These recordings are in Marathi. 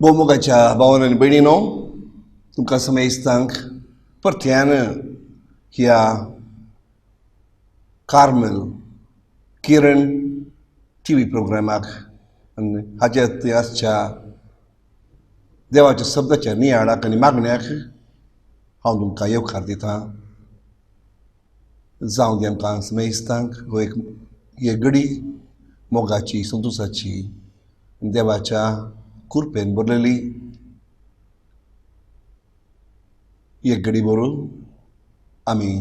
मोगाच्या भावांनो आनी भयणीनो, तुमकां समेस्तांक परत्यान ह्या कार्मेल किरण TV प्रोग्रामाक आनी हाच्या इतिहासच्या देवाच्या शब्दाच्या नियाळाक आनी मागण्याक हांव तुमकां येवकार दितां. जावं दी आमकां समेस्तांक हो एक घडी मोगाची संतोशाची देवाच्या कृपेन भरलेली एक घडी भरून आमी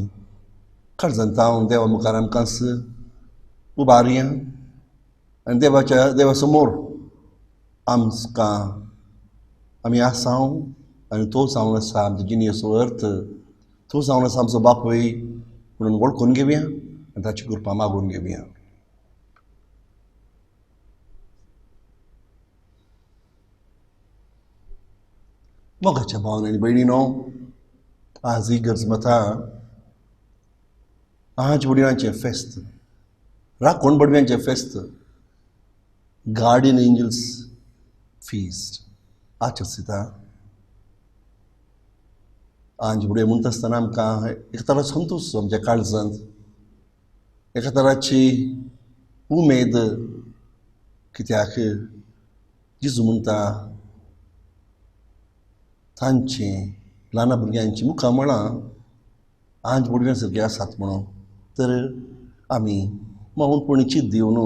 खरजंतावन देवा मुखार आमकांच उबारया आनी देवा समोर आमी आसांव आनी तो जावन आसा आमच्या जिणेचो अर्थ, तो जावन आसा आमचो बापूय म्हणून वळखून घेवया आनी ताची कृपा मागून घेवया. मोगाच्या भावांनो आनी भयणीनो, आज इगर्ज मथा आज बुडयांचें फेस्त, राखण बडव्यांचें फेस्त, गार्डियन एंजल्स फीस्ट आचरता. आज बुडये म्हणटा आसतना आमकां एका तराचो संतोश आमच्या काळजांत, एका तराची उमेद, कित्याक जेजू म्हणटा तांची ल्हान भुरग्यांची मुखामळां आज बुडव्यां सारकीं आसात म्हणून. तर आमी मौनपणीची दिवन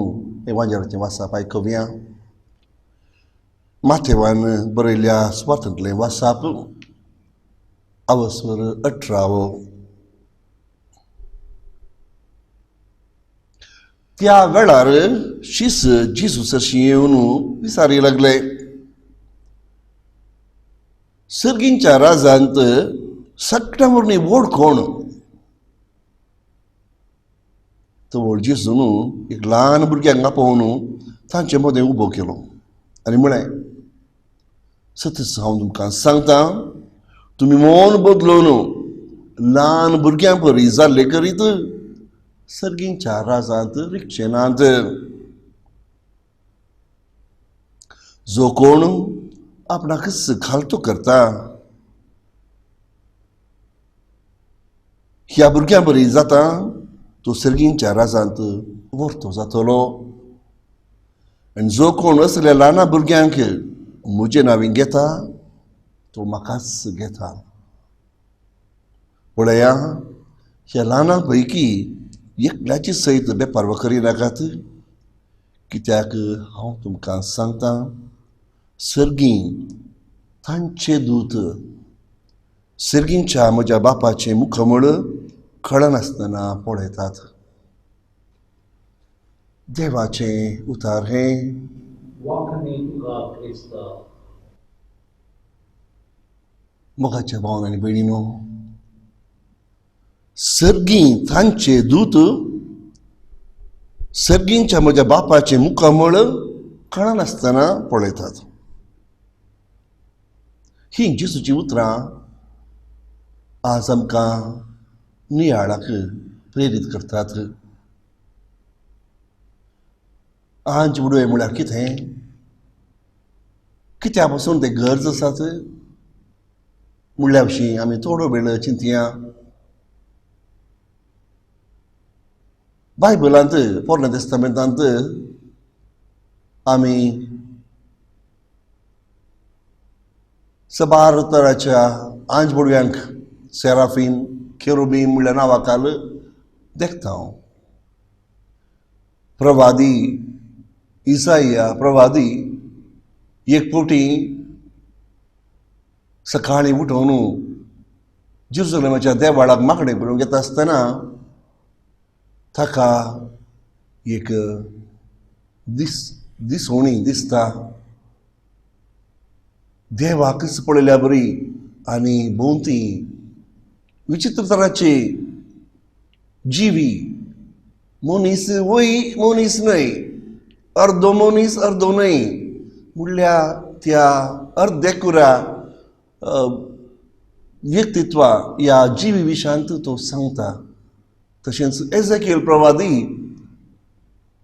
हे वाजाराचें वाचप आयकुया. माथेवान बरयल्ल्या सुवातांतलें वाचप अवस्वर 18. त्या वेळार शिस जिसूसाशी येवन विचारी लागले, सर्गींच्या राजांत सगळ्या वरणी व्हड कोण? तो व्हड जिसून एक ल्हान भुरग्यांक आपोवन तांचे मदें उबो केलो आनी म्हळें, सतत हांव तुमकां सांगता, तुमी मन बदलून ल्हान भुरग्यां परी जाल्ले करीत सर्गींच्या राजांत रिक्षे नात. जो कोण आपणाक खालतो करता ह्या भुरग्यां बरी जाता, तो सर्गींच्या राजांत व्हरतो जातलो. आनी जो कोण असल्या ल्हान भुरग्यांक म्हजे नांवीं घेता, तो म्हाकाच घेता. पळया, ह्या ल्हानां पैकी एकल्याची सयत बेपारवा करिनाकात, कित्याक हांव तुमकां सांगता, सर्गीं तांचे दूत सर्गींच्या म्हज्या बापाचें मुखमळ कळनासतना पळयतात. देवाचें उतार हें. मोगाच्या भावांनी आनी भयणीनो, सर्गीं तांचे दूत सर्गींच्या म्हज्या बापाचें मुखामळ कळनासतना पळयतात. ही जेसूची उतरां आज आमकां नियाळाक प्रेरीत करतात. आज उडोय म्हळ्यार कितें? कित्या पासून ते गरज आसात म्हणल्या विशीं आमी थोडो वेळ चिंतया. बायबलांत पोरण्या तेस्तामेंतांत आमी सबार तराच्या आंज बुडव्यांक सेराफीन केरुबीम म्हणल्या नांवाखाल देखता. प्रवादी इसाया प्रवादी एक फावटी सकाळीं उठून जेरुसलेमाच्या देवाळाक मागणे करून घेता आसतना ताका एक दिसवणी दिसता. देवाकच पळयल्या बरी आनी भोंवती विचित्र तरांचे जिवी, मनीस वय मनीस न्हय, अर्दो मनीस अर्दो न्हय म्हणल्या त्या अर्देकुरा व्यक्तित्वा ह्या जिवी विशांत तो सांगता. तशेंच एझेकिएल प्रवादी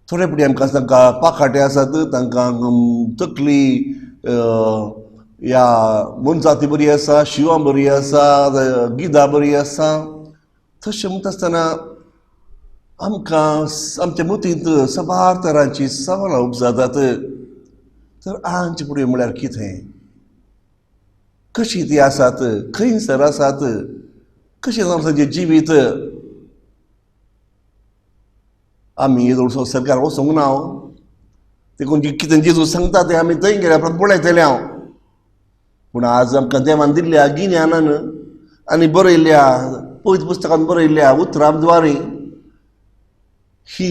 थोडे फुडें आमकां तांकां पाखाटे आसात, तांकां तकली ह्या मनजाती बरी आसा, शिवां बरी आसा, गिदां बरी आसा. तशें म्हणटा आसतना आमकां आमच्या मतींत सबार तरांची सवालां उपजातात. तर आंचे फुडें म्हळ्यार कितें? कशीं तीं आसात? खंयसर आसात? कशें जावन तांचें जिवीत? आमी येदोळसो सरकार वचोंक ना. देखून कितें जेजू सांगता तें आमी थंय गेल्या उपरांत पळयतले हांव. पूण आज आमकां देवान दिल्ल्या गिन्यानान आनी बरयल्ल्या पवित्र पुस्तकांत बरयल्ल्या उतरां द्वारे ही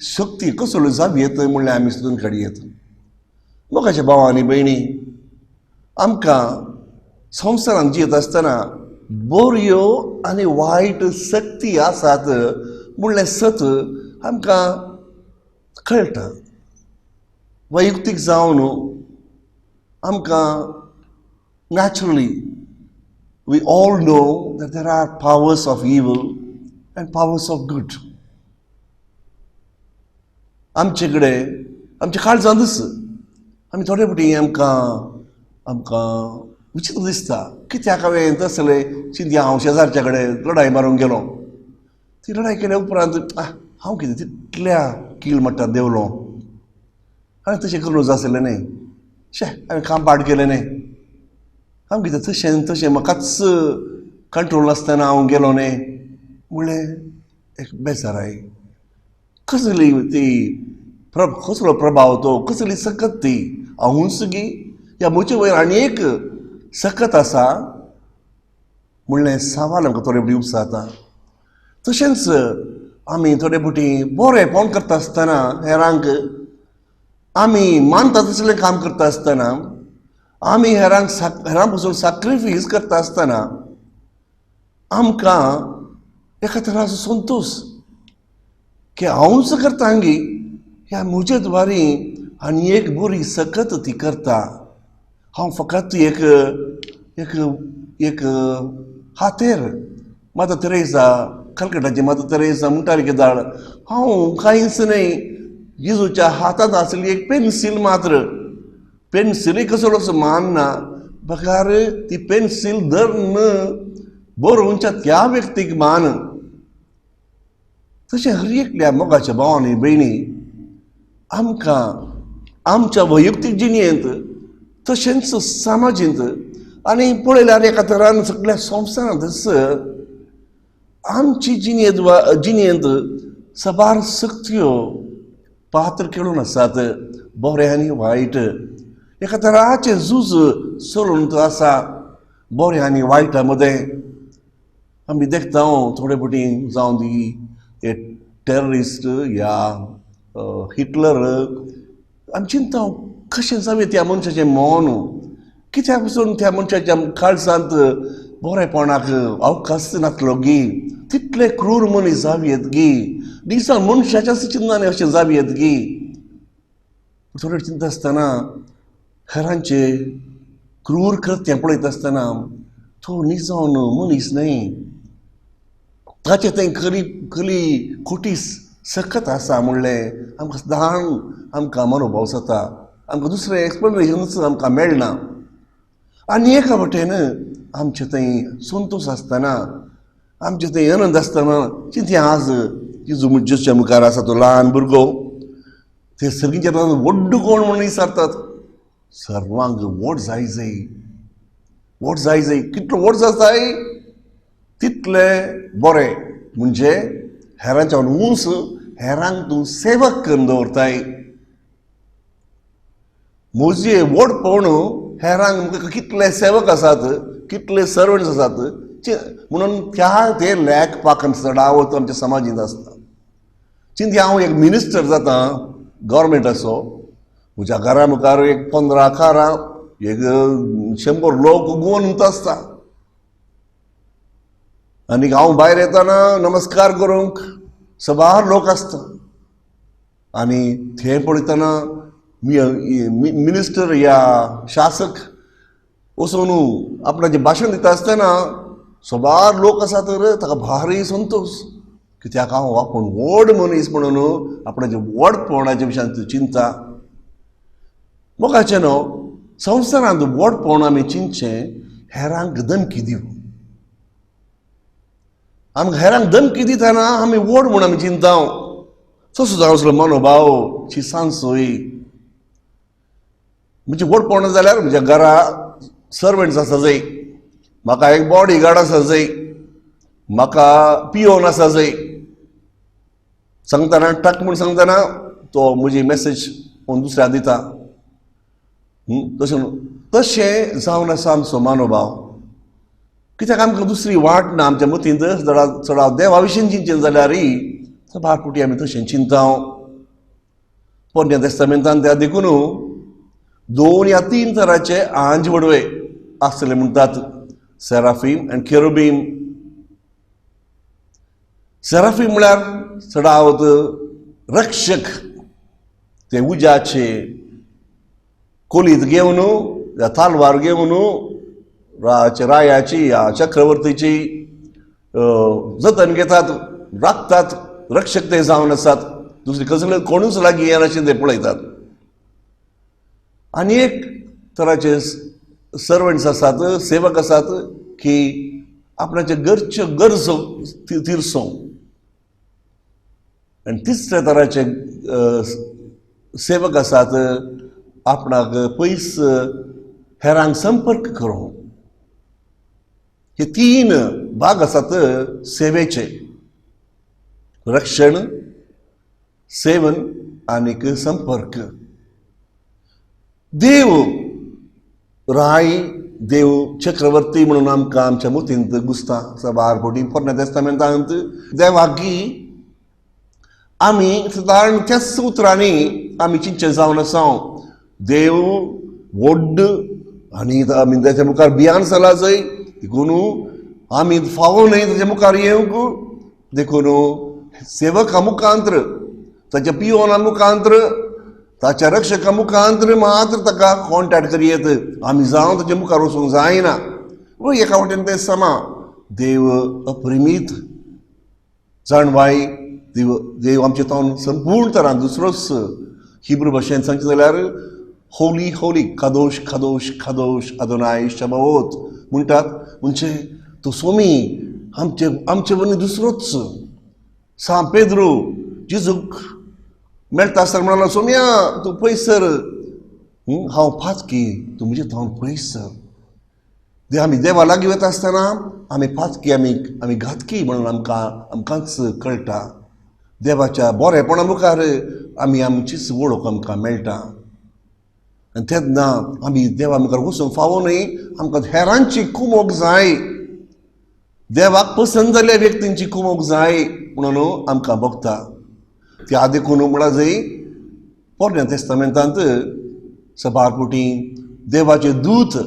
शक्ती कसलो जावी येता म्हणल्यार आमी सोदून काडयेत. मोगाच्या भावां आनी भयणी, आमकां संवसारांत जियेत आसतना बऱ्यो आनी वायट शक्ती आसात म्हणलें सत आमकां कळटा. वैयक्तीक जावन आमकां naturally we all know that there are powers of evil and powers of good. आमचे कडेन आमच्या काळजांतच आमी थोडे फावटी आमकां विचित्र दिसता. कित्याक हांवें तसलें चिंतया, हांव शेजारच्या कडेन लढाई मारूंक गेलो. ती लढाई केल्या उपरांत हांव कितें तितल्या कील मट्टार देंवलो. हांवें तशें करूं जाय आसलें न्हय. हांवें काम पाड केलें न्हय. हांव कितें तशें म्हाकाच कंट्रोल नासतना हांव गेलो न्हय म्हणलें एक बेजाराय. कसली ती कसलो प्रभाव तो, कसली सकत ती. हांव सुगी ह्या म्हजे वयर आनी एक सकत आसा म्हणलें सवाल आमकां थोडे फावटी उपसाता. तशेंच आमी थोडे बुटी बरेंपण करता आसतना हेरांक आमी मानता तसलें काम करता आसतना आमी हेरां पासून सॅक्रिफायस करता आसतना आमकां एका तराचो संतोश की हांवूच करता हांगी ह्या म्हजे द्वारी आनी एक बरी सकत ती करता हांव फकत एक एक एक हातेर माता तेरेसा कलकटाची माता तेरेसा म्हणटाली कितें हांव कांयच न्हय जेजूच्या हातांत आसली एक पेन्सील मात्र पेन्सिली कसो मानना बकार ती पेन्सील धरून बरोवच्या त्या व्यक्तीक मान तशें हर एकल्या मोगाच्या भावांनी भयणी आमकां आमच्या वैयक्तीक जिणेंत तशेंच समाजींत आनी पळयल्यार एका तरान सगळ्या संवसारांत आमची जिणेंत सबार सक्त्यो पात्र खेळून आसात बरें आनी वायट एका तराचें झूज चलून आसा बरें आनी वायटा मदें आमी देखता थोडे फावटी जावं दी टेररिस्ट या हिटलर आमी चिंता कशें जावें त्या मनशाचें मौन कित्याक पासून त्या मनशाच्या काळजांत बरेपणाक अवकाश नासलो गी तितले क्रूर मनीस जावयेत गी दिसा मनशाच्या चिंतांनी अशें जावयेत गी थोडे चिंता आसतना हेरांचे क्रूर कृत्य पळयता आसतना तो निजोन मनीस न्हय ताचे थंय खरी खोटी सकत आसा म्हणलें आमकां सदां आमकां अनुभव जाता आमकां दुसरें एक्सप्लेनेशनूच आमकां मेळना आनी एका वटेन आमचे थंय संतोश आसतना आमचे थंय आनंद आसतना चिंती आज जेजूच्या मुखार आसा तो ल्हान भुरगो ते सगळींचे व्हड कोण म्हणून विचारतात सर्वांक वोट जाय कितलो वोट जाय तितले बरें म्हणजे हेरांच्या उंच हेरांक तूं सेवक करून दवरताय म्हजे वोट पळोवन हेरांक कितले सेवक आसात कितले सर्वंट्स आसात म्हणून ते लेखपाक चडावत आमच्या समाजींत आसता चिंती हांव एक मिनिस्टर जाता गव्हर्मेंटाचो म्हज्या घरा मुखार एक 15 कारां एक 100 लोक गुंवून आसता आनी हांव भायर येतना नमस्कार करूंक सबार लोक आसता आनी थंय पळयतना मिनिस्टर या शासक वचून आपणाचें भाशण दिता आसतना सबार लोक आसा तर ताका भारी संतोश कित्याक हांव आपूण व्हड मनीस म्हणून आपणाच्या व्हडपणाच्या विशयान चिंता मोगाचें न्हू संवसारांत व्हडपण आमी चिंतचें हेरांक धमकी दिवं आमकां हेरांक धमकी दितना आमी व्हड म्हूण आमी चिंता तसो जावंसलो मनोभाव ची सांसोय म्हणजे व्हडपण जाल्यार म्हज्या घरा सर्वंट्स आसा जाय म्हाका एक बॉडी गार्ड आसा जाय म्हाका पियोन आसा जाय सांगतना टक म्हूण सांगतना तो म्हजी मेसेज दुसऱ्याक दिता तशें जावन आसा आमचो मनोभाव कित्याक आमकां दुसरी वाट ना आमच्या मतींत चडाव देवा विशीं चिंतचें जाल्यारय सबार आमी तशें चिंता पोरण्या तेस्तामेंतान त्या देखून 2 या 3 तरांचे आंज वडवे आसले म्हणटात सेराफीम आनी केरुबीम सेराफीम म्हळ्यार चडावत रक्षक ते उज्याचे कोलीत घेवन या तालवार घेवन रायाची या चक्रवर्तीची जतन घेतात राखतात रक्षक ते जावन आसात दुसरे कसले कोणूच लागीं येना अशें ते पळयतात आनी एक तराचे सर्वंट्स आसात सेवक आसात की आपणाचे घरच्यो गरजो तिरसो आनी तिसऱ्या तराचे सेवक आसात आपणाक पयस हेरांक संपर्क करूं हे 3 भाग आसात सेवेचे रक्षण सेवन आनीक संपर्क देव राय देव चक्रवर्ती म्हणून आमकां आमच्या मतींत घुसता सबार फावटी पोरण्या तेस्तामेंतांत देवाकी आमी सादारण त्याच उतरांनी आमी चिंतचे जावन आसा देव व्हड आनी आमी ताच्या मुखार भियान जाला जंय देखून आमी फावो न्हय ताच्या मुखार येवंक देखून सेवका मुखांतर ताच्या पियोना मुखांतर ताच्या रक्षका मुखांतर मात्र ताका कॉन्टॅक्ट करियेत आमी जावन ताच्या मुखार वचूंक जायना व एका वाटेन तें समा देव अप्रिमीत जाणवाय देव आमचे तोंड संपूर्ण तरान दुसरोच हिब्रू भाशेन सांगचे जाल्यार होली होली कादोश कादोश कादोश अदोनाय शबाओत म्हणटात म्हणजे तो स्वामी आमचे वनी दुसरोच सांत पेद्रो जेजूक मेळटा आसतना म्हणलो सोम्या तूं पयस सर हांव पातकी तूं म्हणजे तोंड पयस सर आमी देवा लागीं वता आसतना आमी पातकी आमी घातकी म्हणून आमकांच कळटा देवाच्या बरेपणा मुखार आमी आमचीच वळख आमकां मेळटा आनी तेन्ना आमी देवा मुखार वचूंक फावो न्हय आमकां हेरांची कुमोग जाय देवाक पसंद जाल्ल्या व्यक्तींची कुमोग जाय म्हणून आमकां भोगता त्या देखून म्हणा जंय पोरण्या तेस्तामेंतांत सबारपुटी देवाचे दूत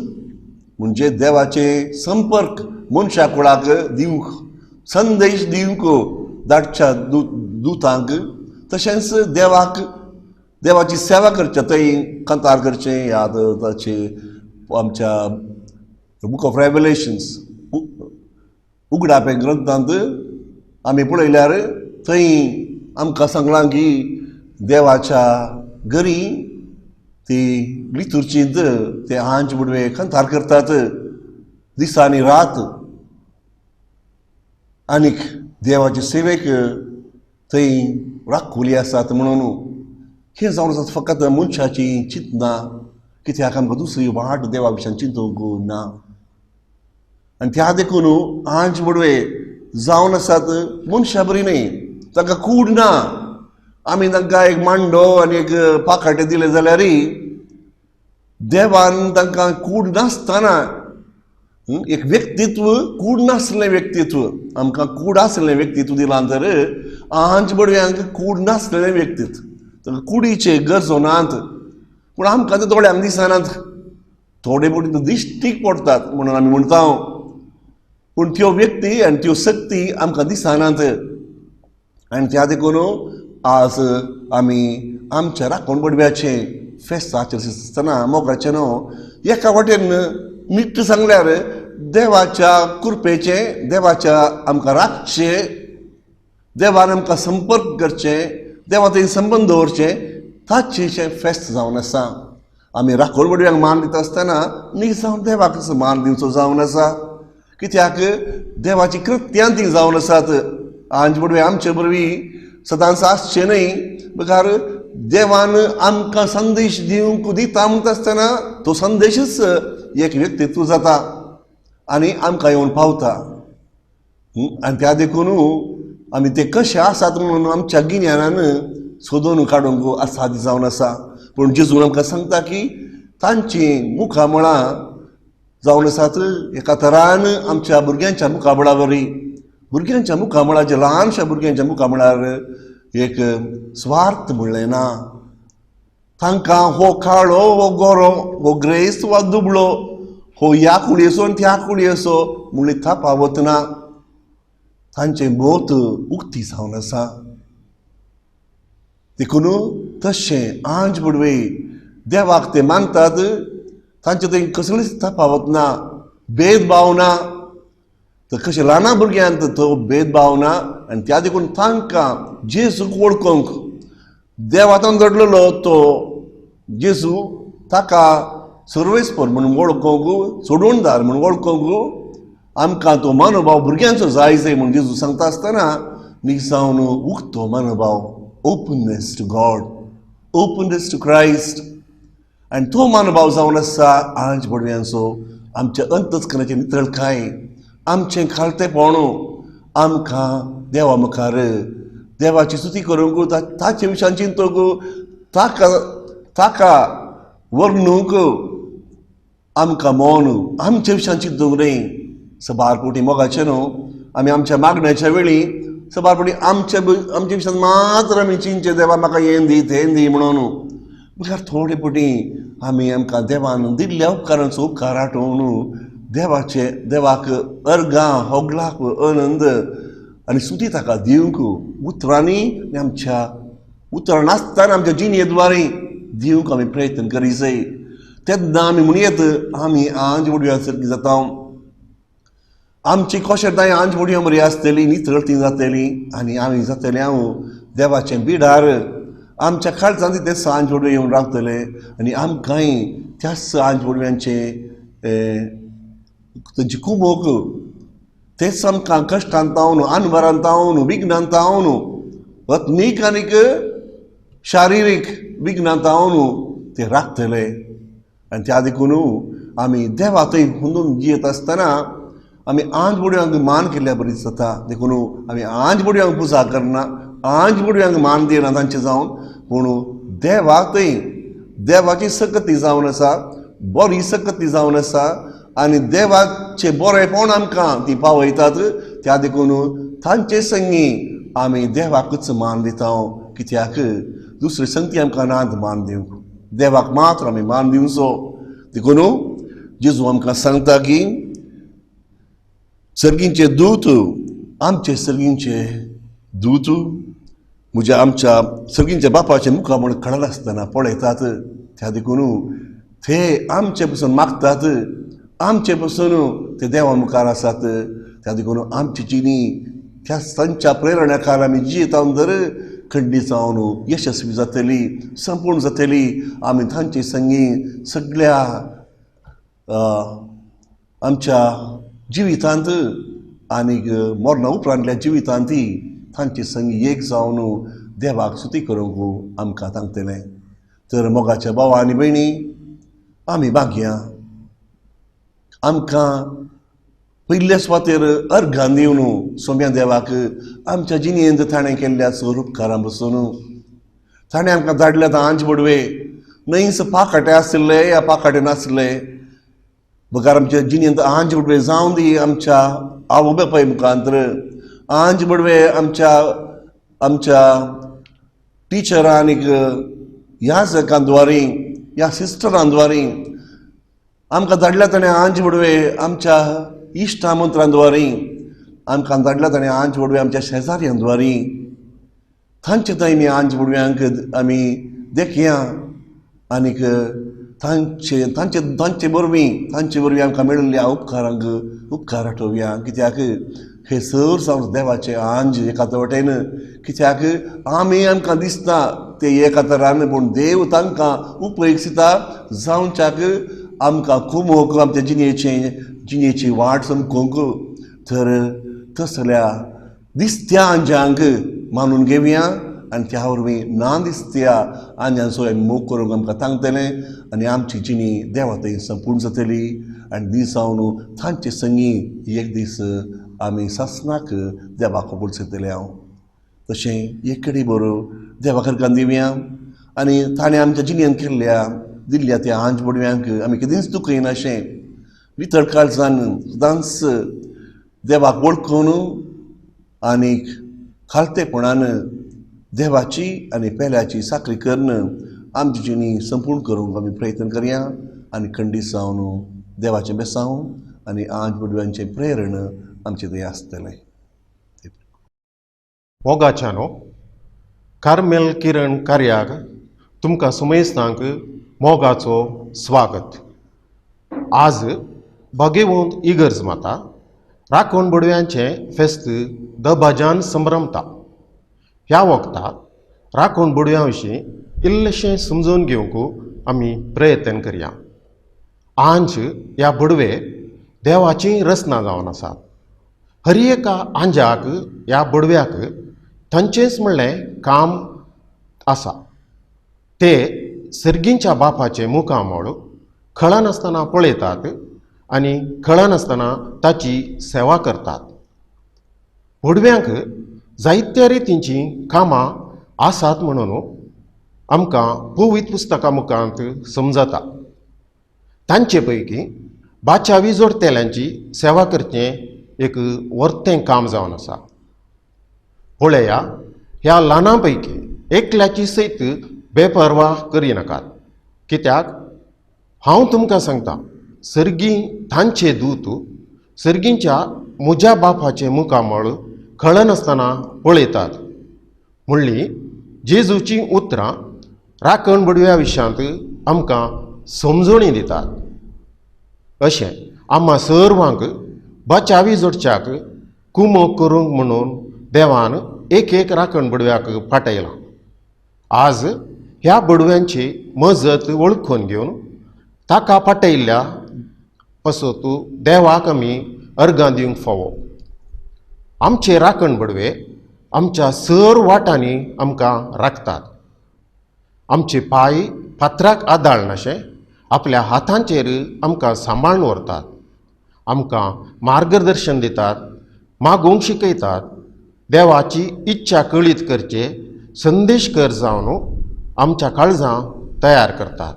म्हणजे देवाचे संपर्क मनशा कुळाक दिवंक संदेश दिवंक धाडच्या दूतांक तशेंच देवाची सेवा करचे थंय कंतार करचें याद ताचे आमच्या बूक ऑफ रेवलेशन्स उगडापे ग्रंथांत आमी पळयल्यार थंय आमकां सांगलां की देवाच्या घरी ती लितुर्चींत ते आंच बुडवे कंतार करतात दिसांनी रात आनीक देवाचे सेवेक थंय राखुली आसात म्हणून हें जावन आसात फकत मनशाची चिंतना कित्याक आमकां दुसरी वाट देवा विशयान चिंतूंक ना आनी त्या देखून आंच बुडवे जावन आसात मनशा बरी न्हय तांकां कूड ना आमी तांकां एक मांडो आनी एक पाखाटें दिलें जाल्यारय देवान तांकां कूड नासतना एक व्यक्तित्व कूड नासलें व्यक्तित्व आमकां कूड आसलें व्यक्तित्व दिलां तर आंच बडव्यांक कूड नासलें व्यक्तित्व तांकां कुडीचे गरजो नात पूण आमकां ते दोळ्यांक दिसनात थोडे मोठे दिश्टीक पडटात म्हणून आमी म्हणटा पूण त्यो व्यक्ती आनी त्यो शक्ती आमकां दिसनात आनी त्या देखून आज आमी आमच्या राखण बडव्याचे फेस्त आचरतना मोगाचें न्हू एका वाटेन नीट सांगल्यार देवाच्या कृपेचे देवाच्या आमकां राखचे देवान आमकां संपर्क करचे देवा थंय संबंद दवरचे ताचें फेस्त जावन आसा आमी राखण बडव्यांक मान दिता आसतना न्ही जावन देवाक मान दिवचो जावन आसा कित्याक देवाची कृत्यां ती जावन आसात आंच बडवे आमचे बरवीं सदांच आसचे न्हय बकार देवान आमकां संदेश दिवंक दिता म्हणटा आसतना तो संदेशच एक व्यक्तित्व जाता आनी आमकां येवन पावता आनी त्या देखून आमी ते कशे आसात म्हणून आमच्या गिन्यानान सोदून काडूंक आसादी जावन आसा पूण जेजून आमकां सांगता की तांची मुखामळां जावन आसात एका तरान आमच्या भुरग्यांच्या मुखामळावरी भुरग्यांच्या मुखामळाच्या ल्हानशा भुरग्यांच्या मुखामळार एक स्वार्थ म्हणलें ना तांकां हो काळो हो गोरो हो ग्रेस्त वा दुबळो हो ह्या कुडयेचो आनी त्या कुडयेचो म्हणली थापा वतना तांचें मोत उक्ती जावन आसा देखून तशें आंच बडवे देवाक ते मानतात तांचे थंय कसलीच थापा वतना भेदभाव ना तर कशें ल्हाना भुरग्यांत तो भेदभाव ना आनी त्या देखून तांकां जेजूक वळखूंक देवातान दडलेलो तो जेजू ताका सर्वेस्पर म्हणून वळखूंक सोडूणदार म्हणून वळखूंक आमकां तो मनोभाव भुरग्यांचो जाय म्हणून जेजू सांगता आसतना निसावन उक्तो मनोभाव openness to God openness to Christ आनी तो मनोभाव जावन आसा आंच बडव्यांचो आमच्या अंतस्कराची नितळकाय आमचें खालतेपण आमकां देवा मुखार देवाची स्तुती करूंक ताचे विशयान चिंतूंक ताका वर्णूंक आमकां मौन आमचे विशयान चिंतूंक न्हय सबार पोटी मोगाचें न्हू आमी आमच्या मागण्याच्या वेळी सबारपणी आमच्या विशयांत मात्र आमी चिंतचे देवा म्हाका हें दी तें दी म्हणून मुखार थोडे पटी आमी आमकां देवान दिल्ल्या उपकारांचो उपकार आठोवन देवाक अर्गां होगलाक आनंद आनी स्तुती ताका दिवंक उतरांनी आमच्या उतरां नासतना आमच्या जिणेद्वारे दिवंक आमी प्रयत्न करी जाय तेन्ना आमी म्हणयत आमी आंज वडव्या सारकी जाता आमची कशेंताय आंज वडयो बरी आसतली नितळटी जातली आनी आमी जातले हांव देवाचें बिडार आमच्या काळजांत ते सांज वडवे येवन रावतले आनी आमकांय त्याच सांज वडव्यांचे तांची कुमोक तेच आमकां कश्टांत तावन अनवरांत तावन विघ्नांत तावन आत्मीक आनीक शारिरीक विघ्नांत तावन ते राखतले आनी त्या देखून आमी देवा थंय हुंदून जियेत आसतना आमी आंज बुडयांक मान केल्ल्या बरी जाता देखून आमी आंज बुडयांक पुजा करना आंज बुडयांक मान दिना तांचे जावन पूण देवाकय देवाची सकती जावन आसा बरी सकती जावन आसा आनी देवाचे बरेपण आमकां ती पावयतात त्या देखून तांचे संगी आमी देवाकूच मान दिता कित्याक दुसरे संगती आमकां नात मान दिवंक देवाक मात्र आमी मान दिवचो देखून जेजू आमकां सांगता की सर्गींचे दूत आमचे सर्गींचे दूत आमच्या सर्गींच्या बापाचे मुखार म्हूण खडल आसतना पळयतात त्या देखून ते आमचे पसून मागतात आमचे पसून ते देवा मुखार आसात त्या देखून आमची जिणी त्या तांच्या प्रेरणा खाला आमी जियेता जर खंडी जावन यशस्वी जातली संपूर्ण जातली आमी तांचे संगी सगळ्या आमच्या जिवितांत आनीक मरणा उपरांतल्या जिवितांतय तांचे संगी एक जावन देवाक स्तुती करूंक आमकां सांगतलें तर मोगाच्या भावा आनी भयणी आमी भाग्या आमकां पयल्या सुवातेर अर्घां दिवन सोम्या देवाक आमच्या जिणेंत ताणें केल्ल्या सर उपकारां बसून ताणें आमकां धाडल्यात आंज बडवे न्हयस पाकाटे आसले या पाकाटे नासले बकार आमच्या जिणेंत आंज बडवे जावं दी आमच्या आवय बापाय मुखांतर आंज बडवे आमच्या टिचरां आनीक ह्या सकांद्वारी ह्या सिस्टरांद्वारी आमकां धाडल्या ताणें आंज बडवे आमच्या इश्टा मंत्रांद्वारी आमकां धाडल्या ताणें आंज बडवे आमच्या शेजाऱ्यांद्वारी तांचे थंय आमी आंज बडव्यांक आमी देखया आनीक तांचे वरवीं आमकां मेळिल्ल्या उपकारांक उपकार आठोवया कित्याक हे सर जावन देवाचे आंज एका वटेन कित्याक आमकां दिसता ते एका तरान पूण देव तांकां उपयोगसिता जावच्याक आमकां कुमोक आमच्या जिणेची वाट समकोंक तर तसल्या दिसत्या आंजांक मानून घेवया आनी त्या वरवीं ना दिसत्या आंजांचो आमी मोग करूंक आमकां सांगतलें आनी आमची जिणी देवा थंय संपूर्ण जातली आनी दीस जावन तांचे संगी एक दीस आमी सासणाक देवा कबूल करतले हांव तशें एक कडी बरो देवा कारकान दिवया आनी ताणें आमच्या जिणेंत दिल्ल्या त्या आंज बडव्यांक आमी केदींच दुखयना अशें नितळ काळजान सदांच देवाक वळखून आनीक खालतेपणान देवाची आनी पेल्याची साखरी करून आमची जिणी संपूर्ण करूंक आमी प्रयत्न करया आनी खंडीत जावन देवाचें बेसांव आनी आंज बडव्यांचें प्रेरण आमचे थंय आसतलें मोगाच्यानो कार्मेल किरण कार्याक तुमकां सुमेस्तांक मोगाचो स्वागत आज भगवंत इगर्ज माता राखण बडव्यांचें फेस्त दबाजान संभ्रमता ह्या वखदाक राखण बडव्यां विशीं इल्लेशें समजून घेवंक आमी प्रयत्न करया आंज ह्या बडवे देवाची रचना जावन आसात हर एका आंजाक ह्या बडव्याक तांचेंच म्हणलें काम आसा ते सर्गींच्या बापाचें मुखामळ खळनासतना पळयतात आनी खळनासतना ताची सेवा करतात बडव्यांक जायत्या रितींची कामां आसात म्हणून आमकां पवित्र पुस्तका मुखांत समजता तांचे पैकी बाच्यावी जोडतेल्यांची सेवा करचें एक वर्तें काम जावन आसा पळया ह्या ल्हानांपैकी एकल्याची सैत बेपरवा करिनाकात. कित्याक हांव तुमकां सांगता, सर्गी तांचे दूत सर्गींच्या म्हज्या बापाचे मुखामळ कळनासतना पळयतात. म्हणली जेजूची उतरां राखण बडव्या विशयांत आमकां समजणी दितात. अशें आम्हा सर्वांक बचावी जोडच्याक कुमो करूंक म्हणून देवान एक राखण बडव्याक पाठयलां. आज ह्या बडव्यांची मजत वळखून घेवन ताका पाठयल्ल्या पासत देवाक आमी अर्गां दिवंक फावो. आमचे राखण बडवे आमच्या सर वाटांनी आमकां राखतात. आमचे पांय फातराक आदाळनाशे आपल्या हातांचेर आमकां सांबाळून व्हरतात. आमकां मार्गदर्शन दितात, मागोवंक शिकयतात, देवाची इच्छा कळीत करचे संदेशकर जावन आमच्या काळजां तयार करतात.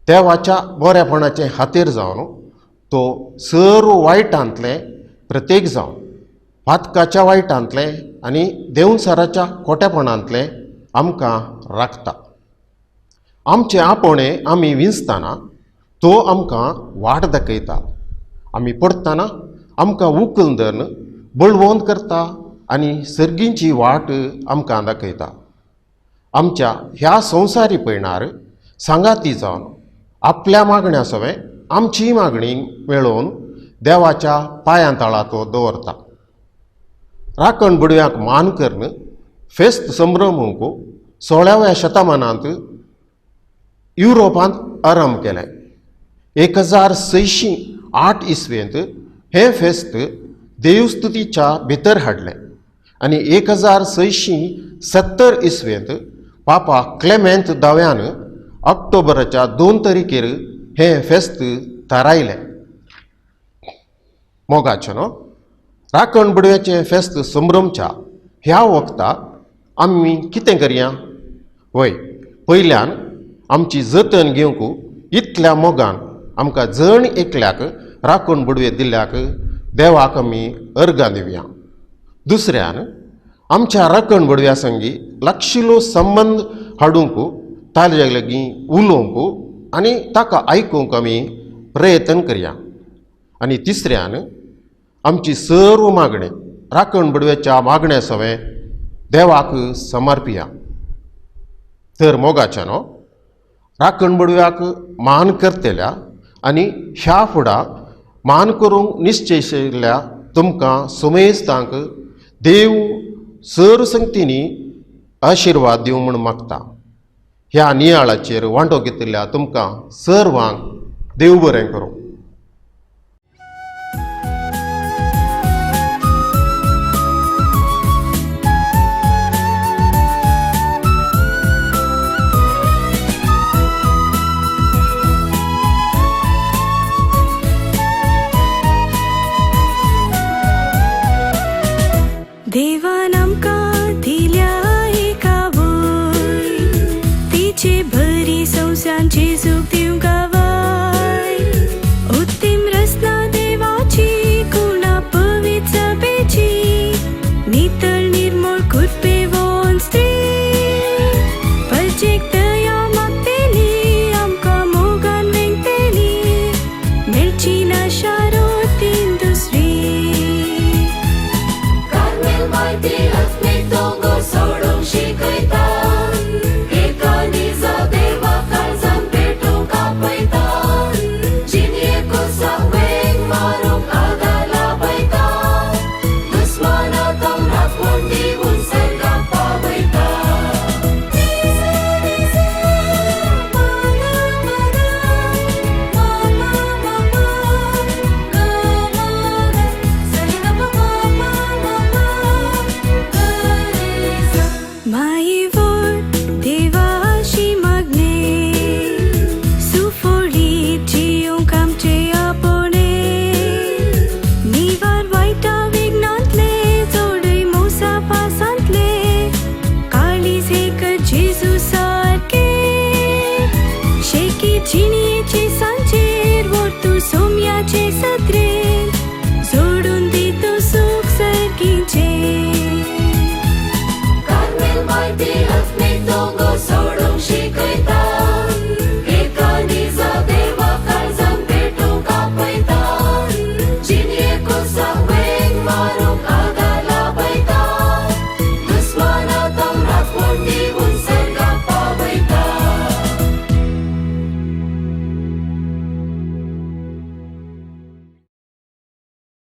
देवाच्या बरेपणाचे खातीर जावन तो सर्व वायटांतले प्रत्येक जावन पातकाच्या वायटांतले आनी देवसराच्या खोटेपणांतले आमकां राखता. आमचे आपणे आमी विंचतना तो आमकां वाट दाखयता. आमी पडटना आमकां उखल धरून बळवंत करता आनी सर्गींची वाट आमकां दाखयता. आमच्या ह्या संवसारी पयणार सांगाती जावन आपल्या मागण्या सवे आमची मागणी मेळोवन देवाच्या पांयां तळा तो दवरता. राखण बडव्याक मान करून फेस्त संभ्रमूंक 16व्या शतमानांत युरोपांत आरंभ केलें. 1608 इसवेंत हें फेस्त देवस्तुतीच्या भितर हाडलें आनी 1670 इसवेंत पापा क्लेमेंत दाव्यान ऑक्टोबराच्या 2 तारखेर हें फेस्त थारायलें. मोगाचें न्हू. राखण बडव्याचें फेस्त संभ्रमच्या ह्या वखदाक आमी कितें करया? वय, पयल्यान आमची जतन घेवंक इतल्या मोगान आमकां जण एकल्याक राखण बडवे दिल्ल्याक देवाक आमी अर्गां दिवया. दुसऱ्यान आमच्या राखण बडव्या संगी लागशिल्लो संबंद हाडूंक ताजे लागीं उलोवंक आनी ताका आयकूंक आमी प्रयत्न करया. आनी तिसऱ्यान आमची सर्व मागणी राखण बडव्याच्या मागण्या सवे देवाक समर्पिया. तर मोगाच्यानो, राखण बडव्याक मान करतल्या आनी ह्या फुडां मान करूंक निश्चयशिल्ल्या तुमकां सुमेस्तांक देव सरसंगतीनी आशिर्वाद दिवं म्हूण मागता. ह्या नियाळाचेर वांटो घेतिल्ल्या तुमकां सर्वांक देव बरें करूं. देवान आमकां दिल्या